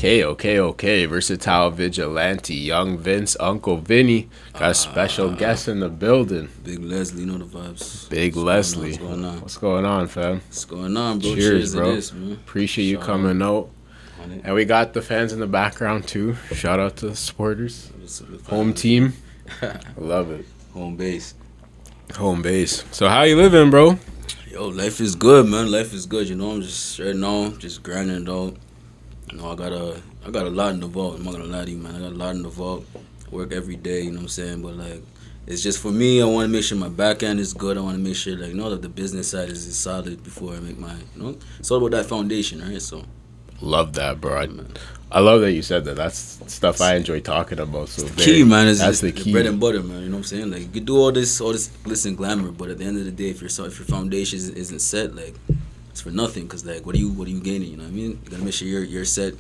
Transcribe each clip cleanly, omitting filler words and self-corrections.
Okay. Versatile Vigilante, Young Vince, Uncle Vinny. Got a special guest in the building. Big Leslie, you know the vibes. Big What's Leslie. Going on? What's going on, fam? What's going on, bro? Cheers, bro. To this, man. Appreciate you coming out. And we got the fans in the background, too. Shout out to the supporters. Home team. Love it. Home base. So how you living, bro? Yo, life is good, man. Life is good. You know, I'm just right now, just grinding it out. You know, I got a lot in the vault. I'm not gonna lie to you, man. I got a lot in the vault. Work every day, you know what I'm saying? But like, it's just for me. I want to make sure my back end is good. I want to make sure, like, you know, that the business side is solid before I make my, you know, it's all about that foundation, right? So. Love that, bro. I love that you said that. That's stuff I enjoy talking about. So the key, man, is that's the key. Bread and butter, man. You know what I'm saying? Like, you could do all this glitz and glamour, but at the end of the day, if your foundation isn't set, like, it's for nothing. Cause like, what are you gaining? You know what I mean? You gotta make sure you're set.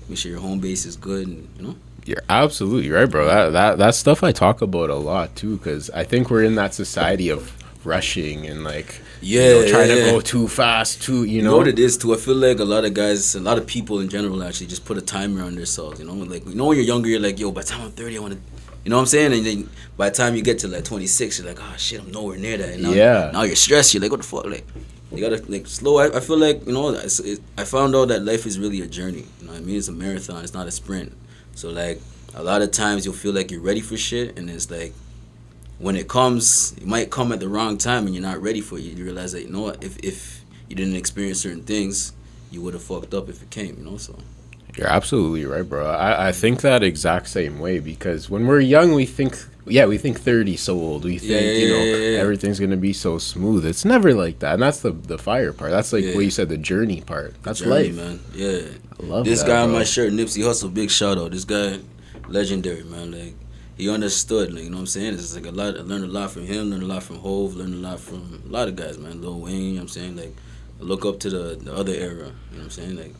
Make sure your home base is good, and you know. You're absolutely right, bro. That stuff I talk about a lot too, because I think we're in that society of rushing and like trying to go too fast, you know what it is too. I feel like a lot of people in general actually just put a timer on themselves. You know, like, you know, when you're younger, you're like, yo, by the time I'm 30, I want to, you know what I'm saying? And then by the time you get to like 26, you're like, oh shit, I'm nowhere near that. And now you're stressed. You're like, what the fuck? Like, you gotta like slow. I feel like, you know, I found out that life is really a journey. You know what I mean? It's a marathon. It's not a sprint. So like, a lot of times you'll feel like you're ready for shit, and it's like, when it comes, it might come at the wrong time and you're not ready for it. You realize that, you know what, if you didn't experience certain things, you would have fucked up if it came, you know, so. You're absolutely right, bro. I think that exact same way, because when we're young, we think 30 so old. We think, everything's going to be so smooth. It's never like that. And that's the fire part. That's like what you said, the journey part. That's journey, life. Man. Yeah. I love this that, guy bro. on my shirt, Nipsey Hussle, big shout out. This guy, legendary, man. Like, he understood, like, you know what I'm saying? It's like a lot. I learned a lot from him, learned a lot from Hove, learned a lot from a lot of guys, man. Lil Wayne, you know what I'm saying? Like, I look up to the other era, you know what I'm saying? Like,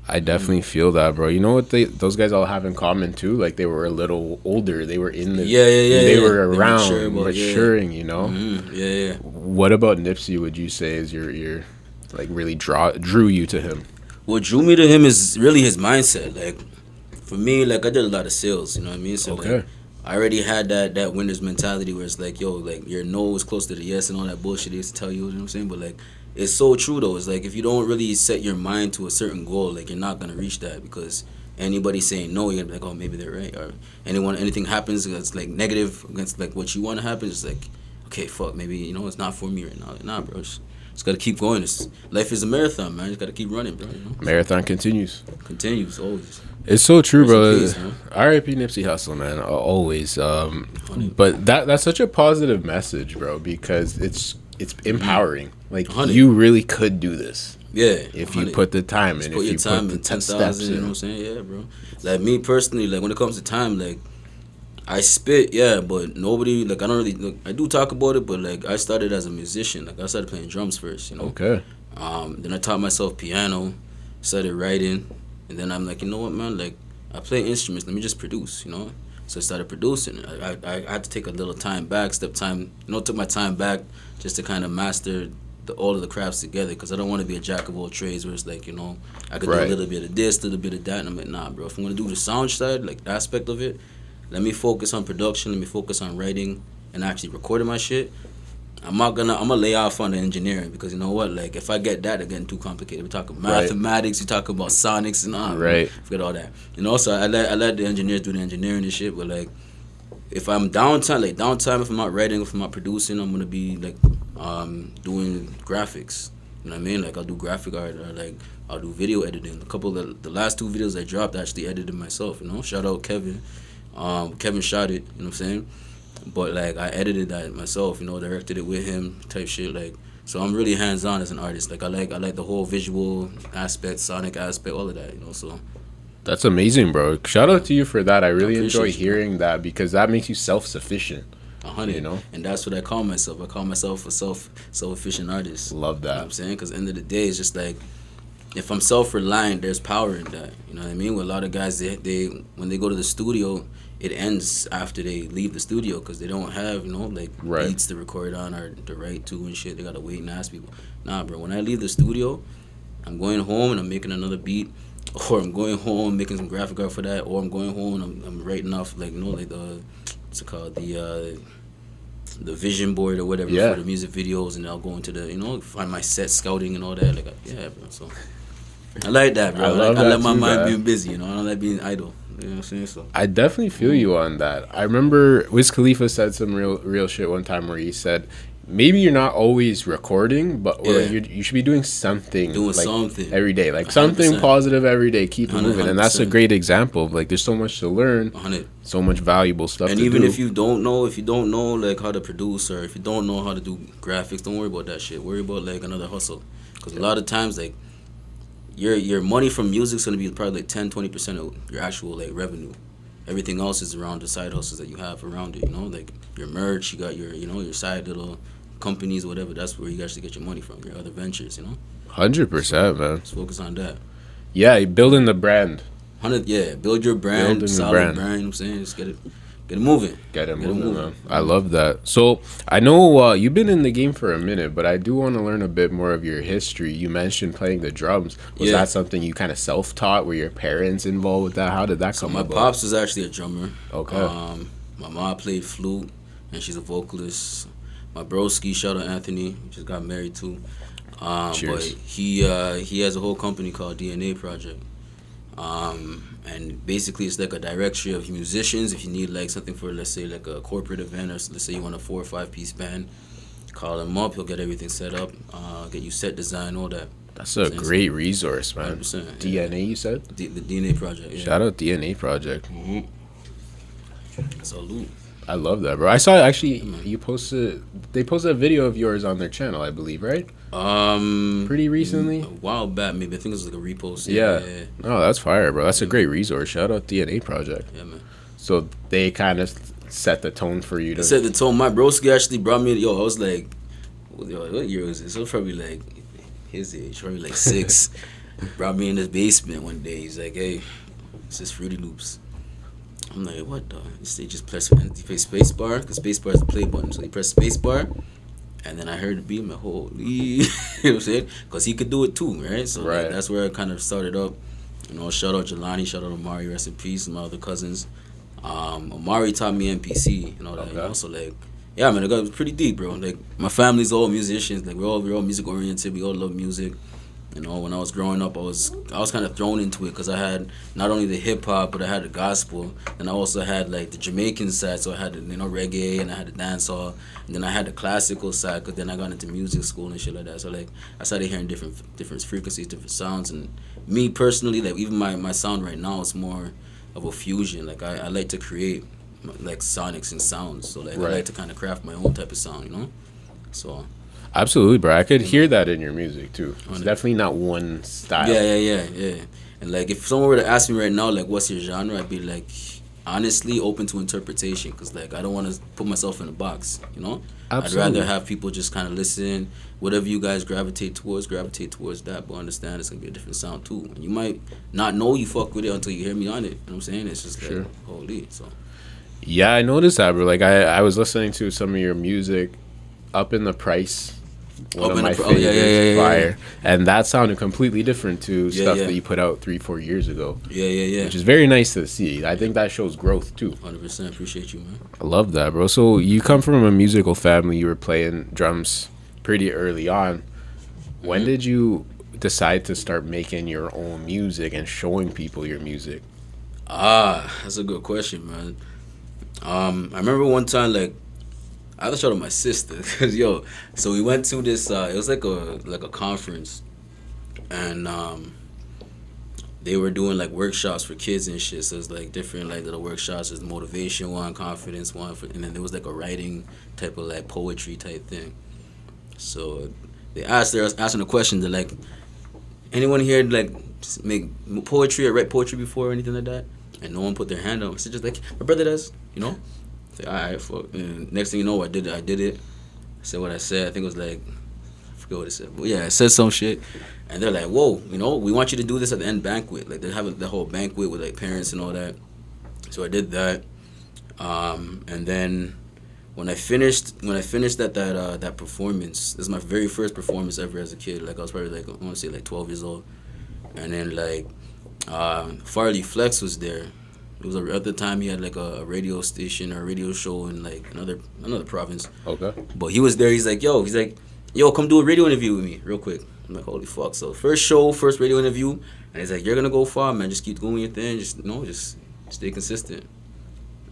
I definitely feel that, bro. You know what those guys all have in common too? Like, they were a little older. They were in the They were around, maturing, you know. Yeah. What about Nipsey would you say is your like really drew you to him? What drew me to him is really his mindset. Like, for me, like, I did a lot of sales, you know what I mean? So like, I already had that winner's mentality where it's like, yo, like, your no is close to the yes and all that bullshit they used to tell you know what I'm saying? But like, it's so true though. It's like, if you don't really set your mind to a certain goal, like, you're not gonna reach that, because anybody saying no, you're gonna be like, oh, maybe they're right. Or anything happens that's like negative against like what you want to happen, it's like, okay, fuck, maybe, you know, it's not for me right now. Nah, bro, just gotta keep going. Life is a marathon, man. You just gotta keep running, bro. You know? Marathon continues always. It's so true, bro. R.I.P. Nipsey Hussle, man. Always. But that's such a positive message, bro, because it's empowering. Like, 100. You really could do this. Yeah. If 100. You put the time in. If you put time in, 10,000, you know what I'm saying? Yeah, bro. Like, me personally, like, when it comes to time, like, I spit, but nobody, like, I don't really, like, I do talk about it, but like, I started as a musician. Like, I started playing drums first, you know? Okay. Then I taught myself piano, started writing, and then I'm like, you know what, man? Like, I play instruments. Let me just produce, you know? So I started producing. I had to take a little time back, took my time back just to kind of master all of the crafts together, because I don't want to be a jack of all trades where it's like, you know, I could do a little bit of this, a little bit of that, and I'm like, nah, bro. If I'm going to do the sound side, like, the aspect of it, let me focus on production, let me focus on writing and actually recording my shit. I'm gonna lay off on the engineering, because you know what, like, if I get that, it's getting too complicated. We're talking mathematics, we talk about sonics and all. Forget all that. You know, so I let the engineers do the engineering and shit, but like, if I'm downtime, if I'm not writing, if I'm not producing, I'm gonna be like doing graphics. You know what I mean? Like, I'll do graphic art, or like I'll do video editing. A couple of the last 2 videos I dropped, I actually edited myself, you know? Shout out Kevin. Kevin shot it, you know what I'm saying? But like, I edited that myself, you know, directed it with him, type shit. Like, so I'm really hands-on as an artist. Like, I like the whole visual aspect, sonic aspect, all of that, you know. So that's amazing, bro. Shout out to you for that. I really enjoy hearing that, because that makes you self-sufficient. 100, you know, and that's what I call myself. I call myself a self-efficient artist. Love that. You know what I'm saying? Because at the end of the day, it's just like, if I'm self-reliant, there's power in that. You know what I mean? With a lot of guys, they when they go to the studio, it ends after they leave the studio, because they don't have, you know, like, beats to record on or to write to and shit. They gotta wait and ask people. Nah, bro. When I leave the studio, I'm going home and I'm making another beat. or I'm going home making some graphic art for that, or I'm going home and I'm writing off like like the what's it called, the vision board or whatever for the music videos, and I'll go into the find my set scouting and all that. Like bro. So I like that, bro. I let my mind be busy. I don't like being idle. You know what I'm saying? So I definitely feel you on that. I remember Wiz Khalifa said some real shit one time where he said, maybe you're not always recording, but you should be doing something. Something every day, like 100%. Something positive every day. Keep it moving, 100%. And that's a great example of like there's so much to learn, 100. So much valuable stuff. And even if you don't know, like how to produce, or if you don't know how to do graphics, don't worry about that shit. Worry about like another hustle, because a lot of times like your money from music is gonna be probably like 10-20% of your actual like revenue. Everything else is around the side hustles that you have around it. Like your merch, you got your your side little companies, whatever. That's where you actually get your money from. Your other ventures, 100%, man. Let's focus on that. Yeah, building the brand. Build your brand, solid brand. You know what I'm saying? Just get it moving. Get it moving, man. I love that. So I know you've been in the game for a minute, but I do want to learn a bit more of your history. You mentioned playing the drums. Was that something you kind of self-taught? Were your parents involved with that? How did that come about? My pops was actually a drummer. Okay. My mom played flute, and she's a vocalist. My broski, Shoutout Anthony, just got married too. Cheers. But he has a whole company called DNA Project. And basically it's like a directory of musicians. If you need like something for, let's say, like a corporate event, or let's say you want a 4 or 5 piece band, call him up. He'll get everything set up, get you set design, all that. That's a great resource, man. 100%. DNA, you said? The DNA Project. Yeah. Shout out DNA Project. Mm-hmm. Salute. I love that, bro. I saw actually they posted a video of yours on their channel, I believe, right? Pretty recently. A while back, maybe. I think it was like a repost. Yeah. Oh, that's fire, bro. That's a great resource. Shout out DNA Project. Yeah, man. So they kind of set the tone for you to. Set the tone. My broski actually brought me. I was like, what year was this? It was probably like his age, probably like 6. Brought me in his basement one day. He's like, hey, this is Fruity Loops. I'm like, what the? He just press space bar, because space bar is the play button. So he pressed space bar, and then I heard the beat, my holy, you know what I'm saying? Because he could do it too, right? So like, that's where I kind of started up. Shout out Jelani, shout out Amari, rest in peace, and my other cousins. Amari taught me MPC and all that. Okay. So like, yeah, man, it got pretty deep, bro. Like my family's all musicians. Like we're all music oriented. We all love music. When I was growing up, I was kind of thrown into it, because I had not only the hip hop, but I had the gospel, and I also had like the Jamaican side. So I had reggae, and I had the dancehall, and then I had the classical side. Because then I got into music school and shit like that. So like I started hearing different frequencies, different sounds, and me personally, like even my sound right now is more of a fusion. Like I like to create like sonics and sounds. So like I like to kind of craft my own type of sound, So. Absolutely, bro. I could hear that in your music too. It's definitely not one style. Yeah. And like, if someone were to ask me right now, like, what's your genre, I'd be like, honestly, open to interpretation, because like I don't want to put myself in a box. Absolutely. I'd rather have people just kind of listen. Whatever you guys gravitate towards that, but understand it's gonna be a different sound too. And you might not know you fuck with it until you hear me on it. You know what I'm saying? It's just like holy. So. Yeah, I noticed that, bro. Like I was listening to some of your music, Up in the Price. One of my favorites, fire. And that sounded completely different to stuff that you put out 3-4 years ago. Yeah. Which is very nice to see. I think that shows growth too. 100%. Appreciate you, man. I love that, bro. So you come from a musical family. You were playing drums pretty early on. When did you decide to start making your own music and showing people your music? That's a good question, man. I remember one time, like, I had to shout out my sister, because so we went to this. It was like a conference, and they were doing like workshops for kids and shit. So it's like different like little workshops. There's motivation one, confidence one, and then there was like a writing type of like poetry type thing. So they asked asking a question. They're like, anyone here like make poetry or write poetry before or anything like that? And no one put their hand up. So just like, my brother does, Say, all right, fuck. And next thing you know, I did it. I said what I said. I think it was like, I forget what I said. But yeah, I said some shit. And they're like, whoa, we want you to do this at the end banquet. Like, they have the whole banquet with like parents and all that. So I did that. And then when I finished that performance, this is my very first performance ever as a kid. Like, I was probably like, I want to say like 12 years old. And then like, Farley Flex was there. It was at the time he had like a radio station or a radio show in like another province. Okay. But he was there. He's like, yo, come do a radio interview with me real quick. I'm like, holy fuck. So first radio interview, and he's like, you're gonna go far, man. Just keep doing your thing. Just stay consistent.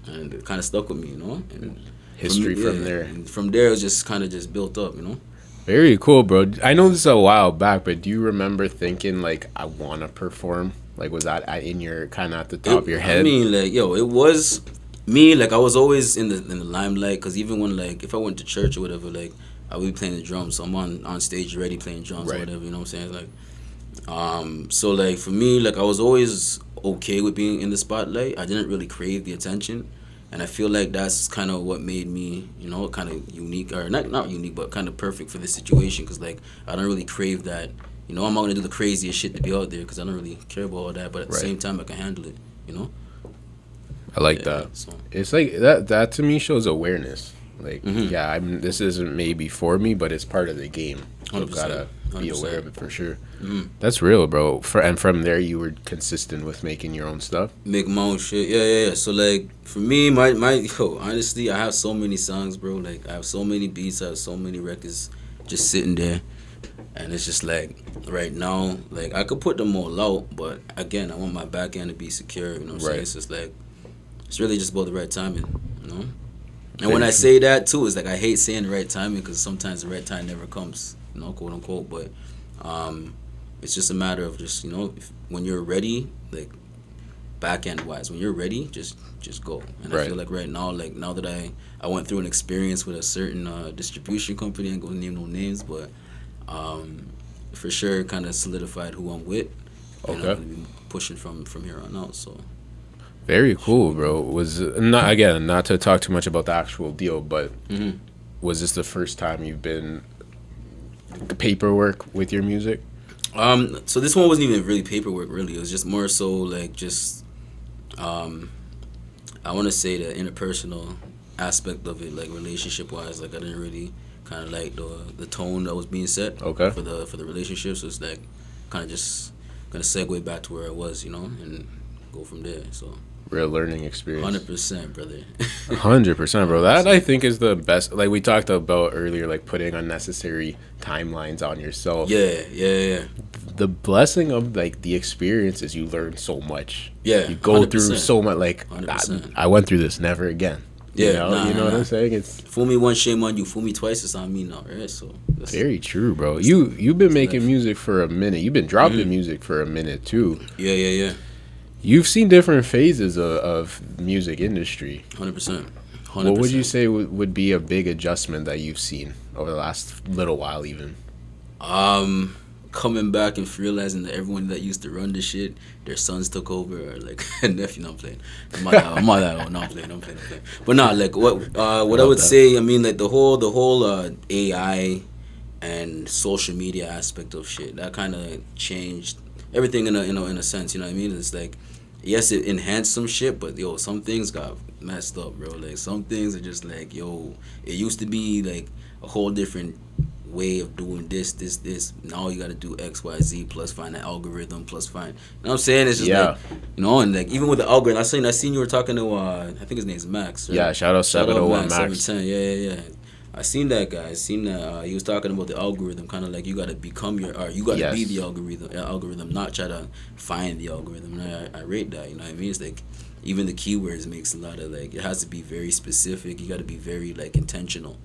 And it kind of stuck with me, And history from there. And from there, it was just kind of just built up, Very cool, bro. I know this is a while back, but do you remember thinking like, I want to perform? Like, was that in your kind of at the top of your head? I mean, like, it was me. Like, I was always in the limelight, because even when like if I went to church or whatever, like I would be playing the drums. So I'm on stage already playing drums or whatever. You know what I'm saying? Like, so like for me, like I was always okay with being in the spotlight. I didn't really crave the attention. And I feel like that's kind of what made me, kind of unique, or not unique, but kind of perfect for this situation. Because, like, I don't really crave that. I'm not going to do the craziest shit to be out there, because I don't really care about all that. But at the same time, I can handle it, I like that. So. It's like, that to me shows awareness. Like, this isn't maybe for me, but it's part of the game. So gotta be aware of it for sure. Mm-hmm. That's real, bro. And from there, you were consistent with making your own stuff. Make my own shit, yeah. So like for me, my honestly, I have so many songs, bro. Like I have so many beats, I have so many records just sitting there, and it's just like right now, like I could put them all out, but again, I want my back end to be secure. You know what I'm saying? It's just like it's really just about the right timing, And when I say that too, it's like I hate saying the right timing, because sometimes the right time never comes, quote unquote. But it's just a matter of just when you're ready, like back end wise, when you're ready, just go. And I feel like right now, like now that I went through an experience with a certain distribution company, I ain't gonna name no names, but for sure, kind of solidified who I'm with. And I'm gonna be pushing from here on out. So. Very cool, bro. Was not to talk too much about the actual deal, but was this the first time you've been paperwork with your music? So this one wasn't even really paperwork, really. It was just more so like just I want to say the interpersonal aspect of it, like relationship wise. Like I didn't really kind of like the tone that was being set for the relationship. So it's like kind of just gonna segue back to where I was, and go from there. So. Real learning experience. 100%, brother. 100%, bro. That I think is the best. Like we talked about earlier, like putting unnecessary timelines on yourself. Yeah. The blessing of like the experience is you learn so much. Yeah, you go 100%. Through so much. Like I went through this, never again. Yeah, you know what I'm saying? It's fool me once, shame on you. Fool me twice, it's on me now, right? So very true, bro. You've been making music for a minute. You've been dropping music for a minute too. Yeah. You've seen different phases of music industry. 100%. What would you say would be a big adjustment that you've seen over the last little while, even? Coming back and realizing that everyone that used to run the shit, their sons took over, or like nephew. No, I'm playing. I'm not that old. No, I'm playing. But nah, like what I would say, I mean, like the whole AI and social media aspect of shit, that kind of changed everything in a sense. You know what I mean? It's like, yes, it enhanced some shit, but some things got messed up, bro. Like some things are just like, it used to be like a whole different way of doing this. Now you got to do X, Y, Z plus find an algorithm plus find. You know what I'm saying? It's just like, and like even with the algorithm, I seen you were talking to I think his name's Max. Right? Yeah, Shoutout 701 Max. 710. Yeah. I seen that guy. I seen that he was talking about the algorithm, kind of like you got to become you got to be the algorithm, not try to find the algorithm. And I rate that. You know what I mean? It's like even the keywords makes a lot of like, it has to be very specific. You got to be very like intentional.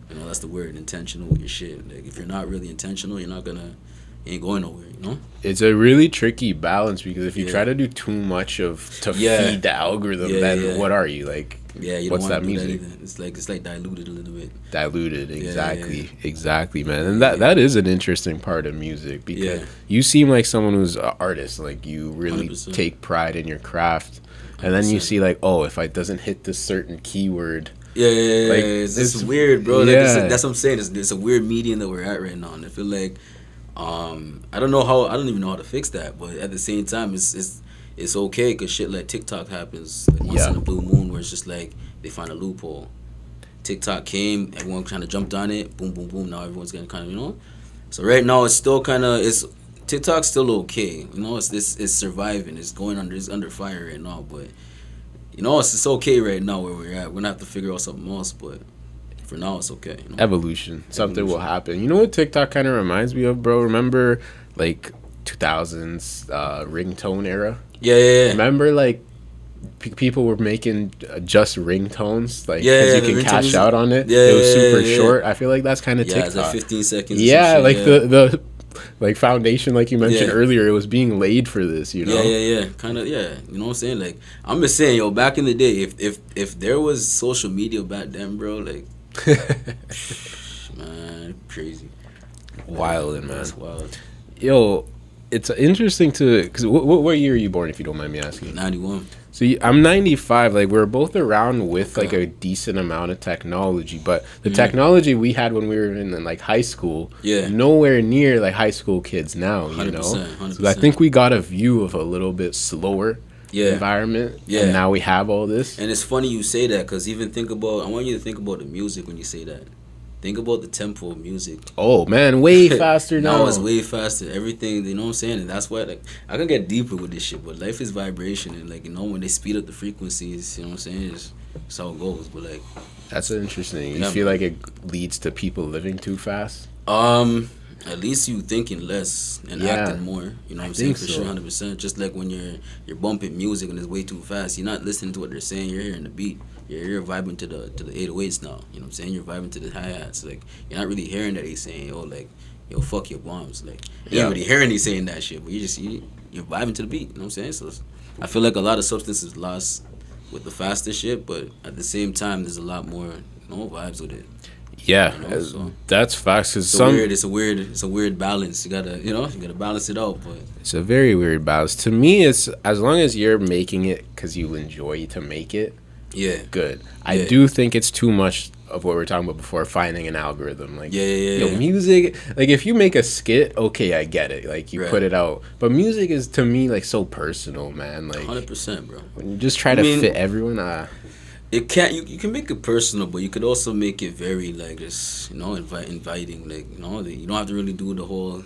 That's the word, intentional with your shit. Like if you're not really intentional, you ain't going nowhere. It's a really tricky balance, because if you try to do too much to feed the algorithm, then what are you like? Yeah, you what's don't that music? It's like diluted a little bit. Diluted, exactly, man. And that is an interesting part of music, because you seem like someone who's an artist. Like you really 100%. Take pride in your craft, and then you see like, if I doesn't hit this certain keyword. Yeah. Like, it's weird, bro. Like, that's what I'm saying. It's a weird medium that we're at right now, and I feel like I don't even know how to fix that. But at the same time, it's okay, because shit like TikTok happens like once in a blue moon, where it's just like they find a loophole. TikTok came, everyone kind of jumped on it, boom, boom, boom. Now everyone's getting kind of, So right now it's still kind of TikTok's still okay. You know, it's surviving. It's going under fire right now, but you know, it's okay right now where we're at. We're gonna have to figure out something else, but for now, it's okay. You know? Evolution. Something will happen. You know what TikTok kind of reminds me of, bro? Remember, like, 2000s ringtone era? Yeah. Remember, like, people were making just ringtones, like, because you can cash out on it. It was super short. I feel like that's kind of TikTok. It's like 15 seconds. Yeah, like the like foundation, like you mentioned earlier, it was being laid for this, you know? Yeah. Kind of, yeah. You know what I'm saying? Like, I'm just saying, yo, back in the day, if there was social media back then, bro, like, man, crazy. Wild, man. That's wild. Yo, it's interesting to, because what year are you born, if you don't mind me asking? 91. So I'm 95. Like, we're both around with like a decent amount of technology, but the technology we had when we were in like high school, nowhere near like high school kids now. You 100%, know, 100%. So I think we got a view of a little bit slower environment. Yeah, and now we have all this. And it's funny you say that, because even think about. I want you to think about the music when you say that. Think about the tempo of music. Oh man, way faster now. Now it's way faster. Everything, you know what I'm saying? And that's why, like, I can get deeper with this shit, but life is vibration, and like, you know, when they speed up the frequencies, you know what I'm saying? It's how it goes. But like, that's interesting. You feel like it leads to people living too fast? At least you thinking less and acting more. You know what I'm saying? For sure, 100%. Just like when you're bumping music and it's way too fast, you're not listening to what they're saying. You're hearing the beat. You're vibing to the 808s now. You know what I'm saying? You're vibing to the hi-hats. Like, you're not really hearing that he's saying, yo, fuck your bombs. Like, you ain't really hearing he's saying that shit, but you're vibing to the beat. You know what I'm saying? So I feel like a lot of substance is lost with the faster shit, but at the same time, there's a lot more, you know, vibes with it. Yeah, you know, so that's facts. Cause it's a weird balance. You gotta balance it out. But it's a very weird balance. To me, it's as long as you're making it because you enjoy to make it. Yeah, good. I do think it's too much of what we were talking about before, finding an algorithm. Like, music. Like, if you make a skit, okay, I get it. Like, you put it out, but music is to me like so personal, man. Like, 100%, bro. When you just try to fit everyone, it can't. You can make it personal, but you could also make it very like just, you know, inviting. Like, you know, you don't have to really do the whole,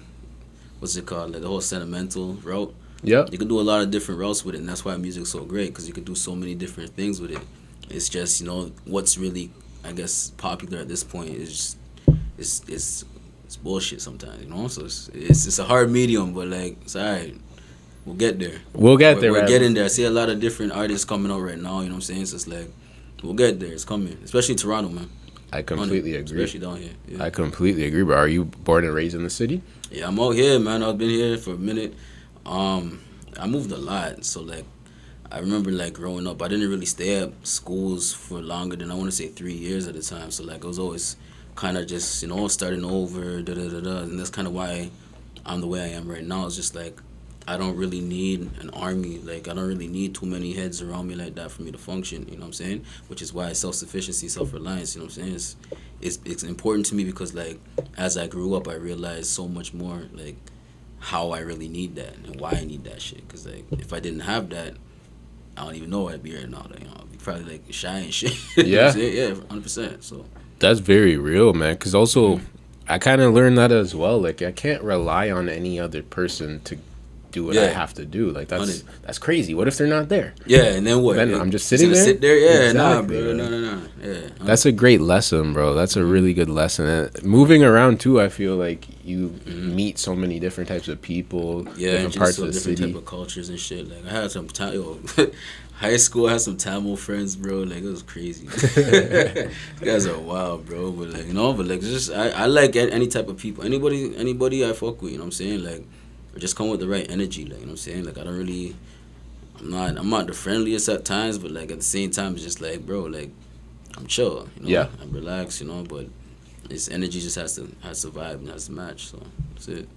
what's it called, like the whole sentimental route. Yeah, you can do a lot of different routes with it, and that's why music's so great, because you can do so many different things with it. It's just, you know, what's really, I guess, popular at this point is just, it's bullshit sometimes, you know. So it's a hard medium, but like, it's alright. We'll get there. We're getting there. I see a lot of different artists coming out right now. You know what I'm saying? So it's like, we'll get there. It's coming, especially in Toronto, man. I completely agree. Especially down here. Yeah. I completely agree. But are you born and raised in the city? Yeah, I'm out here, man. I've been here for a minute. I moved a lot, so like, I remember like growing up, I didn't really stay at schools for longer than, I want to say, 3 years at a time. So like, I was always kind of just, you know, starting over, and that's kind of why I'm the way I am right now. It's just like, I don't really need an army. Like, I don't really need too many heads around me like that for me to function. You know what I'm saying? Which is why self-sufficiency, self-reliance. You know what I'm saying? It's important to me, because like, as I grew up, I realized so much more like how I really need that and why I need that shit. Because like, if I didn't have that, I don't even know where I'd be right now. Like, you know, I'd be probably like shy and shit. Yeah, yeah, 100%. So that's very real, man. Because also, I kind of learned that as well. Like, I can't rely on any other person to do what I have to do. Like, that's crazy. What if they're not there? Yeah, and then what? Then I'm just sitting there. Sit there? Yeah, exactly, nah, bro. No. Yeah, that's a great lesson, bro. That's a really good lesson. And moving around too, I feel like you meet so many different types of people. Different parts of the city, different type of cultures and shit. Like, I had some high school, I had some Tamil friends, bro. Like, it was crazy. You guys are wild, bro. But like, you know, it's just I like any type of people. Anybody I fuck with. You know what I'm saying? Like, just come with the right energy. Like, you know what I'm saying? Like, I'm not the friendliest at times, but like, at the same time, it's just like, bro, like, I'm chill. You know? Yeah. I'm relaxed. You know, but this energy just has to vibe and has to match. So that's it.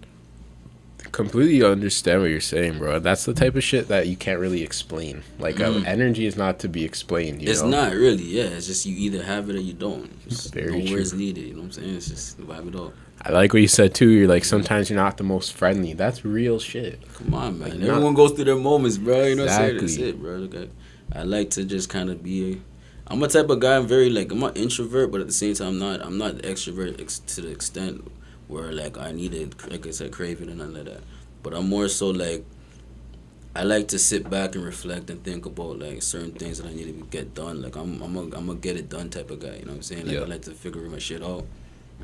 Completely understand what you're saying, bro. That's the type of shit that you can't really explain. Like, energy is not to be explained. It's not really. Yeah, it's just you either have it or you don't. It's very true. Words needed. You know what I'm saying? It's just vibe it up. I like what you said too. You're like, sometimes you're not the most friendly. That's real shit. Come on, man. Like, everyone goes through their moments, bro. You know what I'm saying? That's it, bro. Look, I like to just kind of be. I'm a type of guy. I'm an introvert, but at the same time, I'm not the extrovert to the extent where like I need it, like I said, crave it and none of that. but I'm more so like I like to sit back and reflect and think about like certain things that I need to get done. Like I'm a get it done type of guy. You know what I'm saying? Like I like to figure my shit out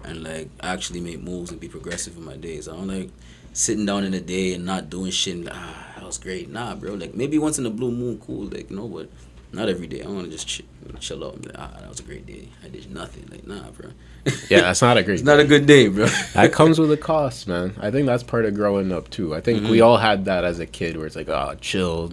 and like actually make moves and be progressive in my days. I don't like sitting down in a day and not doing shit. And, that was great. Nah, bro. Like maybe once in a blue moon, cool. Like but not every day. I want to just chill out and be like, that was a great day. I did nothing. Like nah, bro. Yeah, that's not a great. It's not a good day, bro. That comes with a cost, man. I think that's part of growing up too. I think we all had that as a kid, where it's like, chill,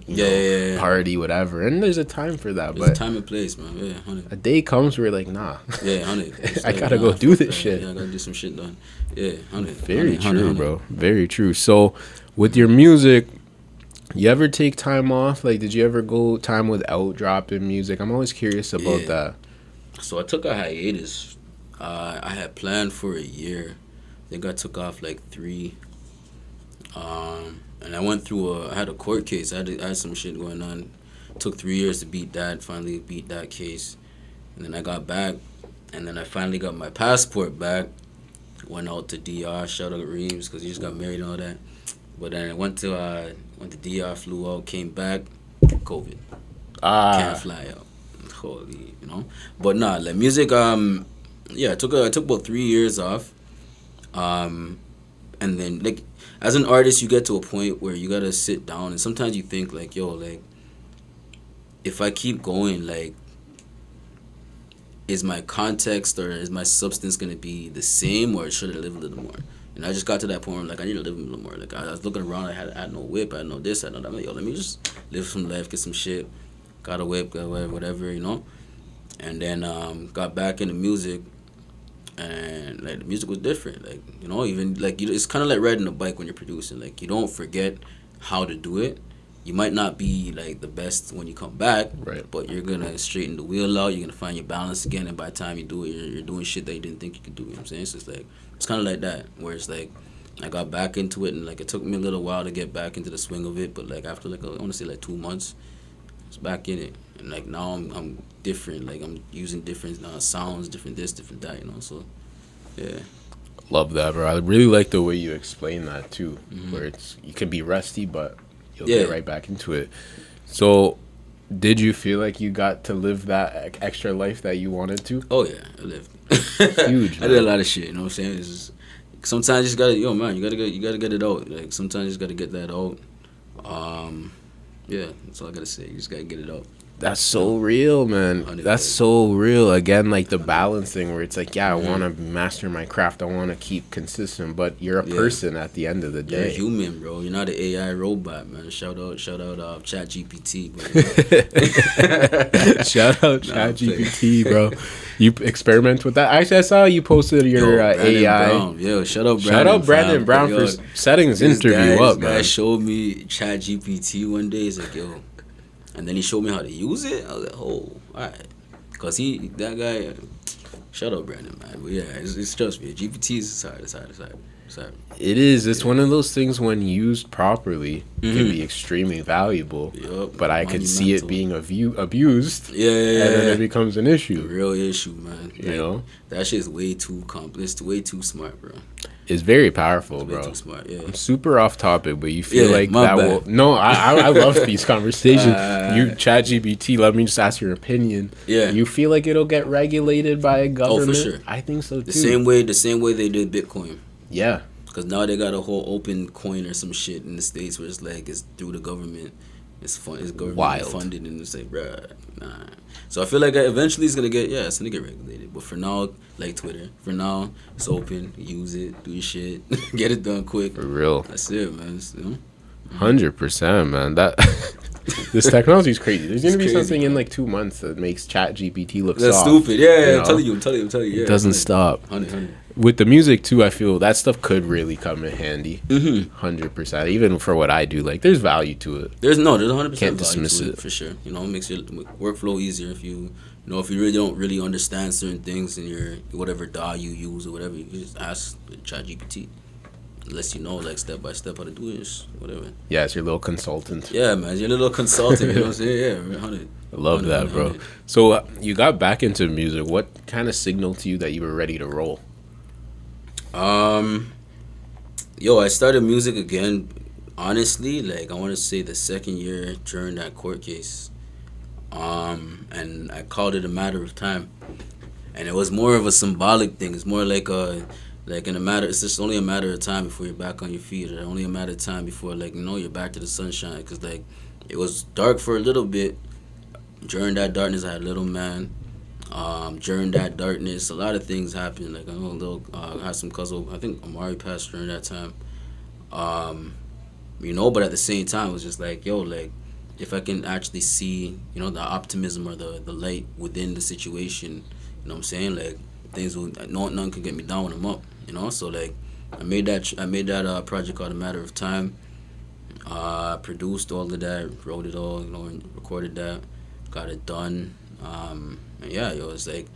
party, whatever. And there's a time for that, there's a time and place, man. Yeah, 100. A day comes where you're like, nah. Yeah, 100. I gotta go do this shit. Yeah, I gotta do some shit done. Yeah, 100. Very true, bro. Very true. So, with your music, you ever take time off? Like, did you ever go time without dropping music? I'm always curious about that. So I took a hiatus. I had planned for a year. I think I took off like 3. And I went through I had a court case. I had some shit going on. Took 3 years to beat that. Finally beat that case. And then I got back. And then I finally got my passport back. Went out to DR. Shout out Reeves because he just got married and all that. But then I went to DR, flew out, came back, COVID. Can't fly out. Holy, But nah, like music. I took about 3 years off. And then like as an artist, you get to a point where you gotta sit down, and sometimes you think like, yo, like if I keep going, like is my context or is my substance gonna be the same, or should I live a little more? And I just got to that point where I'm like, I need to live a little more. Like I was looking around, I had no whip, I had no this, I had no that. I'm like, yo, let me just live some life, get some shit. Got a whip, got whatever, And then got back into music. And like the music was different, like even like it's kind of like riding a bike when you're producing. Like you don't forget how to do it. You might not be like the best when you come back, right? But you're gonna straighten the wheel out. You're gonna find your balance again, and by the time you do it, you're doing shit that you didn't think you could do. You know what I'm saying? So it's like it's kind of like that, where it's like I got back into it, and like it took me a little while to get back into the swing of it. But like after like I want to say like 2 months, I was back in it, and like now I'm different. Like I'm using different sounds, different this, different that. So. Yeah, love that, bro. I really like the way you explain that too, where you can be rusty, but you'll get right back into it. So, did you feel like you got to live that extra life that you wanted to? Oh yeah, I lived. Huge. Man. I did a lot of shit. You know what I'm saying? It's just, sometimes you just gotta, you gotta get it out. Like sometimes you just gotta get that out. Yeah, that's all I gotta say. You just gotta get it out. That's so real, man. That's so real. Again, like the balance thing where it's like, I want to master my craft. I want to keep consistent, but you're a person at the end of the day. You're a human, bro. You're not an AI robot, man. Shout out, ChatGPT, bro. Shout out ChatGPT, bro. You experiment with that. Actually, I saw you posted your AI. Brown. Yo, shout out Brandon Brown for setting his interview up, man. This guy showed me ChatGPT one day. He's like, yo. And then he showed me how to use it. I was like, oh, all right. Because that guy, shout out Brandon, man. But yeah, it's trust me. GPT is hard. It is. It's one of those things when used properly can be extremely valuable. Yep, but I could see it being abused. Yeah. And then it becomes an issue. A real issue, man. You know? That shit is way too complex. Way too smart, bro. It's very powerful, bro. Way too smart, yeah. I'm super off topic, but you feel like that bad. will... No, I love these conversations. You, ChatGPT, let me just ask your opinion. Yeah. You feel like it'll get regulated by a government? Oh, for sure. I think so, too. The same way they did Bitcoin. Yeah. Because now they got a whole open coin or some shit in the States where it's like it's through the government. It's government funded, and it's like, bruh, nah. So I feel like eventually it's gonna get regulated. But for now, like Twitter, it's open. Use it, do your shit, get it done quick. For real. That's it, man. 100%, man. That this technology is crazy. There's gonna be something in like 2 months that makes ChatGPT look That's soft. stupid. Yeah, I'm telling you. Yeah, it doesn't stop. 100. With the music too, I feel that stuff could really come in handy. 100%. Even for what I do, like there's value to it. There's 100% Can't dismiss it for sure. It makes your workflow easier if you if you really don't really understand certain things in your whatever DAW you use or whatever. You just ask ChatGPT. Unless you know like step by step how to do it, whatever. Yeah, it's your little consultant. Yeah, man, it's your little consultant. You know what I'm saying? Yeah, 100. I love that, bro. So you got back into music. What kind of signaled to you that you were ready to roll? I started music again Honestly, like I want to say the second year during that court case, and I called it a matter of time, and it was more of a symbolic thing. It's more like a like in a matter. It's just only a matter of time before you're back on your feet, or only a matter of time before like you're back to the sunshine. Because like it was dark for a little bit. During that darkness, I had a little man. During that darkness, a lot of things happened. Like I know a little, I had some cousin. I think Amari passed during that time. Um, but at the same time, it was just like, yo, like if I can actually see, the optimism or the light within the situation, what I'm saying? Like things will, none can get me down when I'm up, So like I made that project called A Matter of Time. Produced all of that, wrote it all, and recorded that, got it done. And yeah, it's like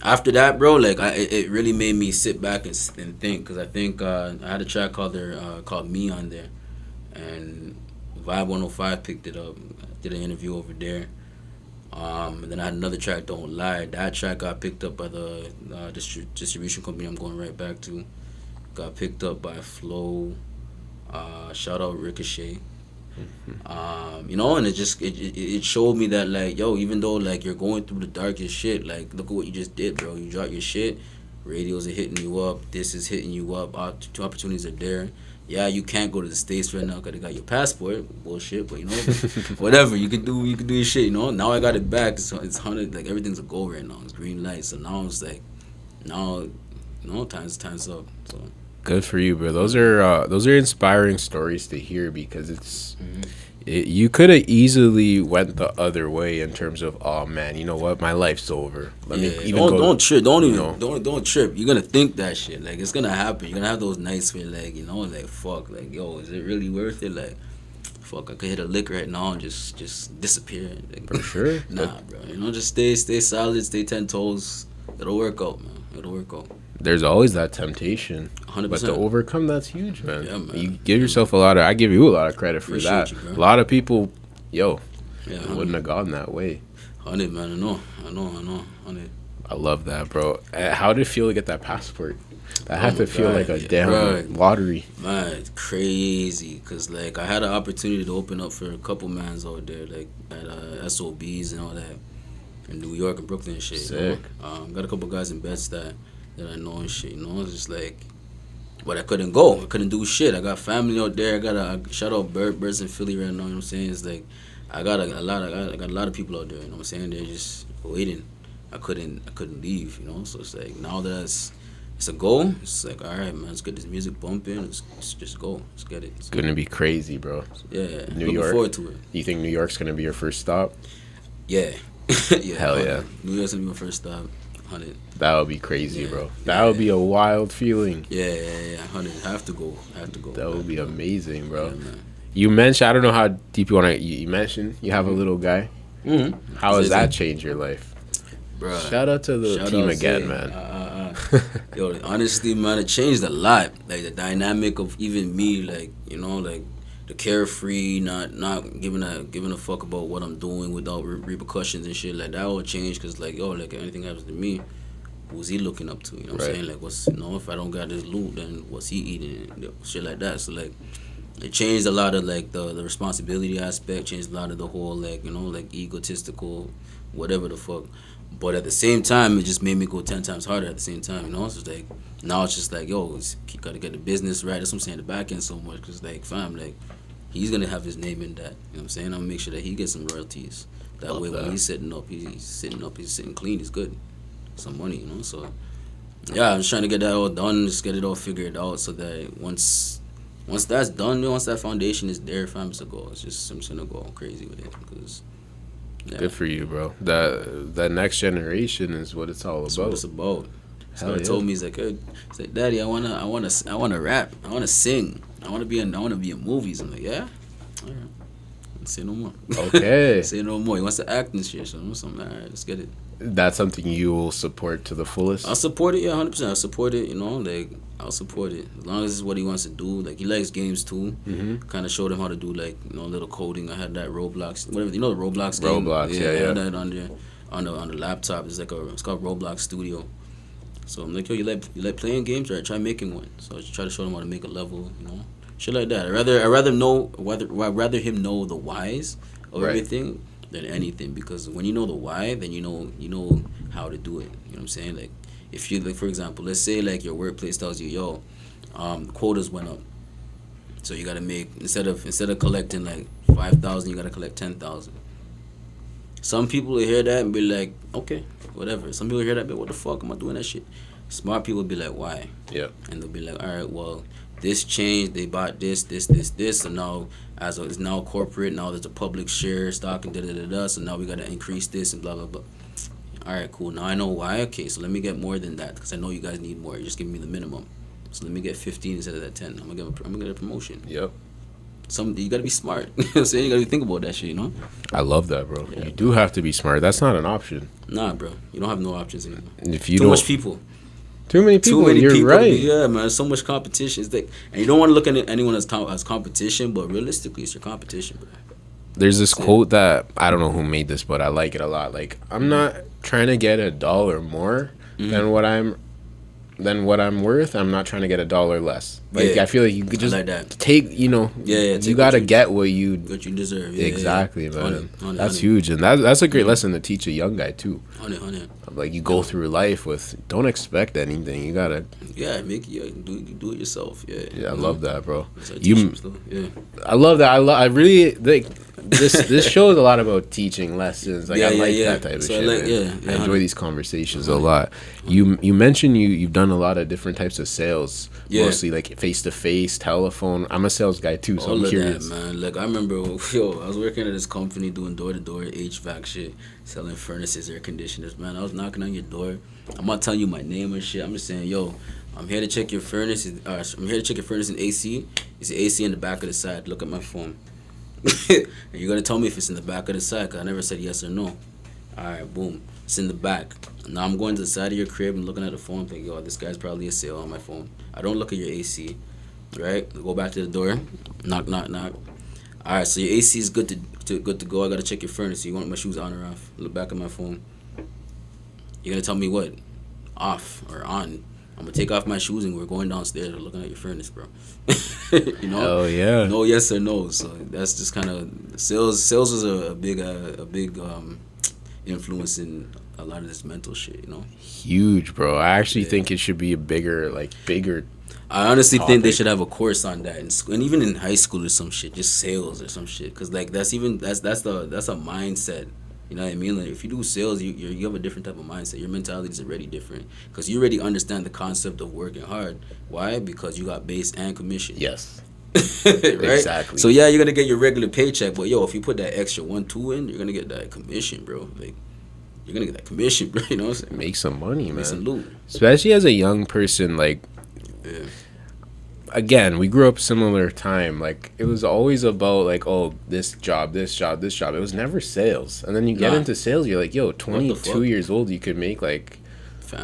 after that, bro, like it really made me sit back and think, because I think I had a track called Me on there, and Vibe 105 picked it up. I did an interview over there. And then I had another track, Don't Lie. That track got picked up by the distribution company I'm going right back to. Got picked up by Flow. Shout out Ricochet. And it showed me that like, yo, even though like you're going through the darkest shit, like look at what you just did, bro. You dropped your shit, radios are hitting you up, this is hitting you up, opportunities are there. Yeah, you can't go to the States right now because they got your passport, bullshit, but whatever, you can do your shit, Now I got it back, it's 100, like everything's a go right now, it's green light, so now it's like, time's up, so. Good for you, bro. Those are inspiring stories to hear, because you could have easily went the other way in terms of, oh man, you know what, my life's over. Don't trip. Don't trip. You're gonna think that shit. Like it's gonna happen. You're gonna have those nights where like like fuck, like yo, is it really worth it? Like fuck, I could hit a lick right now and just disappear. Like, for sure. Nah, bro. Just stay solid, stay 10 toes. It'll work out, man. It'll work out. There's always that temptation, 100%. But to overcome, that's huge, man. Yeah, man. You give yourself I give you a lot of credit for Appreciate that. You, a lot of people, wouldn't have gone that way. 100, man. I know. 100. I love that, bro. How did it feel to get that passport? That had to feel like a damn lottery. Man, it's crazy. Because, like, I had an opportunity to open up for a couple mans out there, like, at SOBs and all that, in New York and Brooklyn and shit. Sick. Got a couple guys in Bed-Stuy that I know and shit, It's just like, but I couldn't go. I couldn't do shit. I got family out there. I got a shout out Birds in Philly right now. You know what I'm saying? It's like I got a lot of people out there. You know what I'm saying? They're just waiting. I couldn't leave. So it's like now that it's a goal. It's like, all right, man. Let's get this music bumping. Let's just go. Let's get it. It's gonna be crazy, bro. Yeah. New York. Looking forward to it. You think New York's gonna be your first stop? Yeah. Yeah. Hell yeah. New York's gonna be my first stop. 100. That would be crazy, bro. That would be a wild feeling. Yeah. 100. Have to go. That would be amazing, bro. Yeah, man. You mentioned, I don't know how deep you want to, you mentioned you have a little guy. Mm-hmm. How has that changed your life? Bro, shout out to the team again, man. Yo, honestly, man, it changed a lot. Like the dynamic of even me, like, like the carefree, not giving a fuck about what I'm doing without repercussions and shit. Like that all changed because like, yo, like if anything happens to me, who's he looking up to? You know what I'm saying? Like what's if I don't got this loot, then what's he eating? Shit like that. So like it changed a lot of like the responsibility aspect, changed a lot of the whole like, like egotistical, whatever the fuck. But at the same time, it just made me go 10 times harder at the same time, So it's like, now it's just like, yo, you gotta get the business right. That's what I'm saying, the back end so much. Because, like, fam, like, he's gonna have his name in that. You know what I'm saying? I'm gonna make sure that he gets some royalties. That way, when he's sitting clean, he's good. Some money, So, yeah, I'm just trying to get that all done, just get it all figured out so that once that's done, once that foundation is there, fam, it's a goal. I'm just gonna go crazy with it. Because, yeah. Good for you, bro. That next generation is what it's all about. That's what it's about. So he told me, he's like, Daddy, I wanna rap. I wanna sing. I wanna be in movies. I'm like, yeah, all right. Say no more. Okay. Say no more. He wants to act and shit. So I'm all right, let's get it. That's something you will support to the fullest? I'll support it, yeah, 100%. I'll support it, like, I'll support it. As long as it's what he wants to do. Like, he likes games, too. Mm-hmm. Kind of showed him how to do, like, little coding. I had that Roblox, whatever, the Roblox game? Roblox, yeah. I had that on there, on the laptop. It's called Roblox Studio. So I'm like, yo, you like playing games? Right, try making one. So I try to show him how to make a level, Shit like that. I'd rather him know the whys of everything than anything, because when you know the why, then you know how to do it. You know what I'm saying? Like, if you, like, for example, let's say like your workplace tells you, yo, quotas went up, so you gotta make, instead of collecting like 5,000, you gotta collect 10,000. Some people will hear that and be like, okay, whatever. Some people hear that and be like, what the fuck am I doing that shit? Smart people will be like, why? Yeah. And they'll be like, all right, well, this changed. They bought this, and now it's now corporate. Now there's a public share stock and da. So now we gotta increase this and blah blah blah. All right, cool. Now I know why. Okay, so let me get more than that, because I know you guys need more. You're just giving me the minimum. So let me get 15 instead of that 10. I'm gonna get a promotion. Yep. You gotta be smart. You know what I'm saying? You gotta think about that shit, you know? I love that, bro. Yeah. You do have to be smart. That's not an option. Nah, bro. You don't have no options anymore. And if you Too much people. Too many people. You're right. Yeah, man. So much competition. It's like, and you don't want to look at anyone as competition, but realistically, it's your competition, bro. There's this quote that I don't know who made this, but I like it a lot. Like, I'm not trying to get $1 more than what I'm worth. I'm not trying to get $1 less. Like, I feel like you could just take, you gotta get what you deserve. Exactly, man. That's huge, and that's a great lesson to teach a young guy too. 100. Like, you go through life with, don't expect anything. You gotta do it yourself. I love that, bro. I love that. I really like this shows a lot about teaching lessons. Like, I like that type of shit. I enjoy these conversations a lot. You mentioned you've done a lot of different types of sales, mostly like face to face, telephone. I'm a sales guy too, so I'm curious. That, man. Like, I remember, I was working at this company doing door to door HVAC shit, selling furnaces, air conditioners. Man, I was knocking on your door. I'm not telling you my name or shit. I'm just saying, yo, I'm here to check your furnace. I'm here to check your furnace and AC. Is the AC in the back of the side? Look at my phone. And you're gonna tell me if it's in the back of the side, because I never said yes or no. Alright, boom. It's in the back. Now I'm going to the side of your crib and looking at the phone, thinking, yo, this guy's probably a sale on my phone. I don't look at your AC. Right? Go back to the door. Knock, knock, knock. Alright, so your AC is good to go. I gotta check your furnace. You want my shoes on or off? Look back at my phone. You're gonna tell me what? Off or on? I'm gonna take off my shoes and we're going downstairs. We're looking at your furnace, bro. You know? Oh yeah. No, yes or no. So that's just kind of sales. Sales was a big influence in a lot of this mental shit. You know? Huge, bro. I actually think it should be a bigger. I honestly think they should have a course on that, and even in high school or some shit, just sales or some shit. Cause like that's a mindset. You know what I mean? Like, if you do sales, you have a different type of mindset. Your mentality is already different, because you already understand the concept of working hard. Why? Because you got base and commission. Yes. Right? Exactly. So yeah, you're gonna get your regular paycheck, but yo, if you put that extra 1-2 in, you're gonna get that commission, bro. Like, you're gonna get that commission, bro. You know what I'm saying? Make some money, man. Make some loot. Especially as a young person, like. Yeah. Again, we grew up similar time. Like, it was always about like, oh, this job. It was never sales. And then you get into sales, you're like, yo, 22 years old, you could make like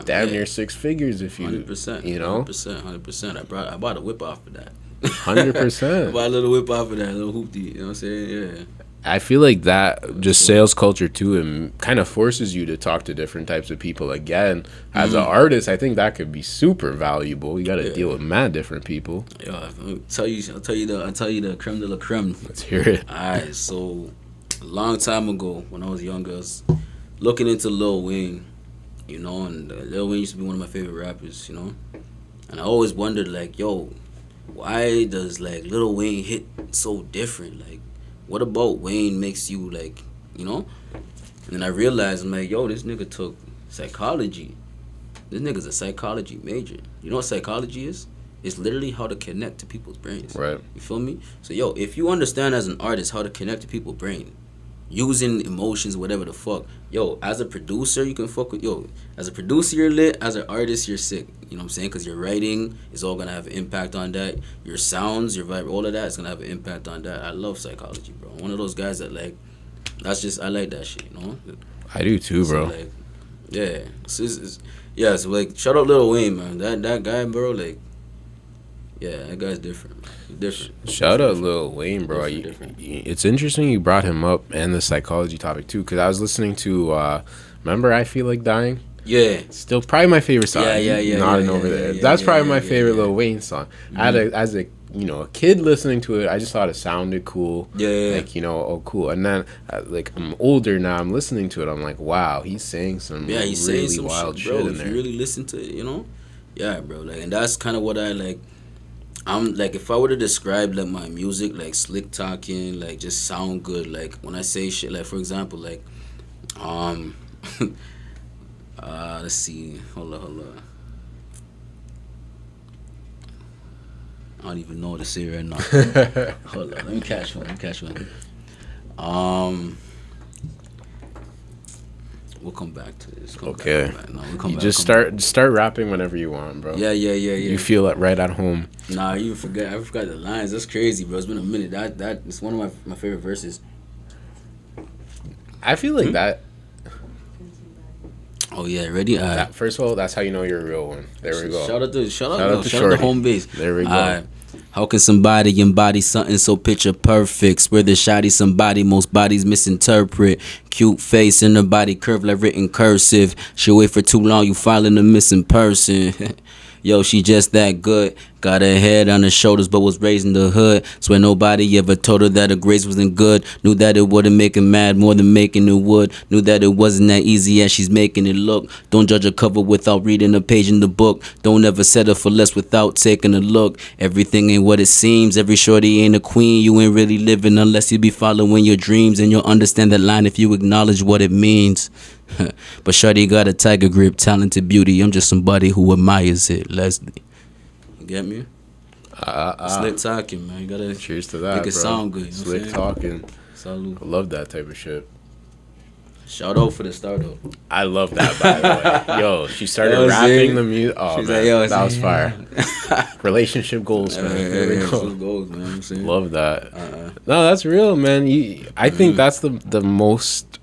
damn near 6 figures if you 100%. You know? 100%. I bought a whip off of that. 100%. I bought a little whip off of that, a little hoopty. You know what I'm saying? Yeah. I feel like that just sales culture too, and kind of forces you to talk to different types of people. Again, as an artist, I think that could be super valuable. You got to deal with mad different people. Yeah, I'll tell you the creme de la creme. Let's hear it. All right, so a long time ago, when I was younger, I was looking into Lil Wayne, you know, and Lil Wayne used to be one of my favorite rappers, you know, and I always wondered, like, yo, why does like Lil Wayne hit so different? Like, what about Wayne makes you, like, you know? And then I realized, I'm like, yo, this nigga took psychology. This nigga's a psychology major. You know what psychology is? It's literally how to connect to people's brains. Right. You feel me? So, yo, if you understand as an artist how to connect to people's brain, using emotions, whatever the fuck, yo, as a producer, you can fuck with, yo, as a producer, you're lit. As an artist, you're sick. You know what I'm saying? Because your writing is all going to have an impact on that. Your sounds, your vibe, all of that is going to have an impact on that. I love psychology, bro. I'm one of those guys that, like, I like that shit, you know? I do too, bro. So, like, yeah. So, like, shout out Lil Wayne, man. That guy, bro, like, yeah, that guy's different. Different. Shout out Lil Wayne, bro. It's interesting you brought him up and the psychology topic too, because I was listening to remember I Feel Like Dying? Yeah. Still probably my favorite song. Yeah. Nodding over there. That's probably my favorite Lil Wayne song. Mm-hmm. As a a kid listening to it, I just thought it sounded cool. Yeah. Like, oh, cool. And then, like, I'm older now, I'm listening to it, I'm like, wow, he's saying some he's really saying some wild shit, bro. shit in If there. you really listen to it, yeah, bro. Like, and that's kind of what I like. I'm like, if I were to describe like my music, like slick talking, like just sound good. Like when I say shit, like for example, like, let's see, hold on. I don't even know what to say right now. Hold on, let me catch one. We'll come back to this. Okay. You just start rapping whenever you want, bro. Yeah. You feel it right at home. Nah, I forgot the lines. That's crazy, bro. It's been a minute. That is one of my favorite verses. I feel like that. Oh yeah, ready? First of all, that's how you know you're a real one. There we go. Shout out to home base. There we go. How can somebody embody something so picture perfect? Swear the shoddy somebody most bodies misinterpret. Cute face and the body curve like written cursive. She wait for too long, you filing a missing person. Yo, she just that good. Got her head on her shoulders, but was raised in the hood. Swear nobody ever told her that her grades wasn't good. Knew that it wouldn't make her mad more than making it would. Knew that it wasn't that easy as she's making it look. Don't judge a cover without reading a page in the book. Don't ever settle for less without taking a look. Everything ain't what it seems. Every shorty ain't a queen. You ain't really living unless you be following your dreams. And you'll understand that line if you acknowledge what it means. But shorty got a tiger grip, talented beauty. I'm just somebody who admires it, Leslie. You get me? Slick talking, man. You gotta cheers to that, make it sound good. You know Slick talking. Salute. I love that type of shit. Shout out for the startup. I love that, by the way. Yo, she started rapping the music. Oh, man, like, that was fire. Relationship goals, man. There we go. Goals, man. I'm saying. Love that. No, that's real, man. I think that's the most,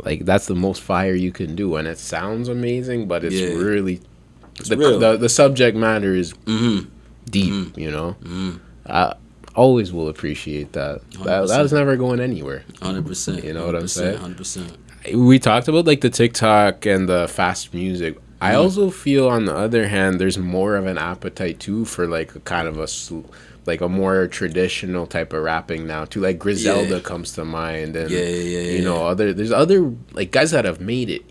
like, that's the most fire you can do, and it sounds amazing, but it's really, the subject matter is deep, I always will appreciate that. That's never going anywhere. 100%. You know what I'm saying? 100%. We talked about like the TikTok and the fast music. I also feel on the other hand, there's more of an appetite too for like a kind of a more traditional type of rapping now too. Like Griselda comes to mind, and there's other like guys that have made it